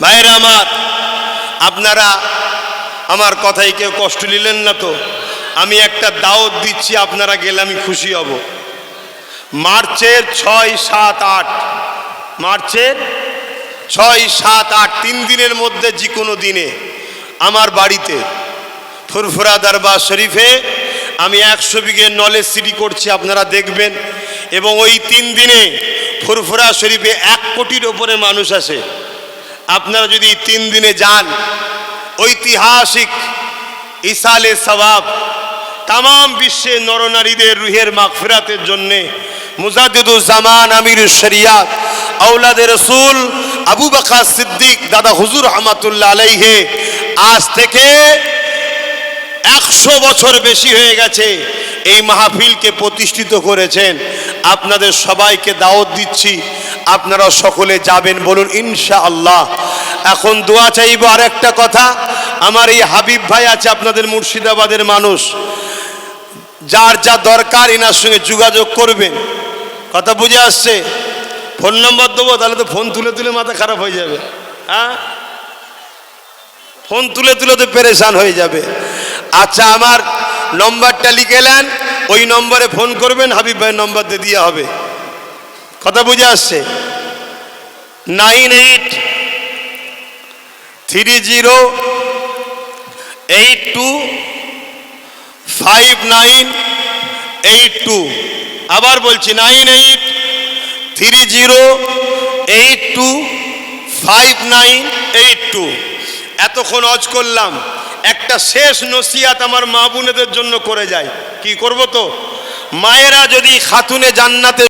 ভাইরা আমার, আপনারা আমার কথাই কেউ কষ্ট নিলেন না তো? আমি একটা দাওয়াত দিচ্ছি, আপনারা গেলে আমি খুশি হব। মার্চের 6, 7, 8, মার্চের 6, 7, 8 3 দিনের মধ্যে যে কোনো দিনে আমার বাড়িতে ফুরফুরা দরবার শরীফে আমি 100 বিঘে নলেজ সিটি করছি, আপনারা দেখবেন। এবং ওই 3 দিনে ফুরফুরা শরীফে 1 কোটির ওপরে মানুষ আসে। আপনারা যদি 3 দিনে যান, ঐতিহাসিক ইসালে সওয়াব, তাম বিশ্বে নরনারীদের রুহের মাগফিরাতের জন্যে মুজাদ্দিদুজ জামান আমিরুশ শরিয়াত আওলাদে রসুল আবু বকর সিদ্দিক দাদা হুজুর রহমাতুল্লাহ আলাইহি আজ থেকে 100 বছর বেশি হয়ে গেছে এই মাহফিলকে প্রতিষ্ঠিত করেছেন। আপনাদের সবাইকে দাওয়াত দিচ্ছি, আপনারা সকলে যাবেন, বলুন ইনশাআল্লাহ। এখন দোয়া চাইব। আর একটা কথা, আমার এই হাবিব ভাই আছে আপনাদের মুর্শিদাবাদের মানুষ, যার যা দরকার এনার সঙ্গে যোগাযোগ করবেন। কথা বুঝে আসছে? ফোন নম্বর দেবো, তাহলে তো ফোন তুলে তুলে মাথা খারাপ হয়ে যাবে। হ্যাঁ, ফোন তুলে তুলে তো পেরেশান হয়ে যাবে। আচ্ছা, আমার নম্বরটা লিখে নেন, ওই নম্বরে ফোন করবেন, হাবিব ভাইয়ের নম্বর দিয়ে দেওয়া হবে। কথা বুঝে আসছে? 9830825982। আবার বলছি 9830825982। এতক্ষণ ওয়াজ করলাম, একটা শেষ নসিহত আমার মা বোনেদের জন্য করে যায়। কি করব? তো মায়েরা যদি খাতুনে জান্নাতে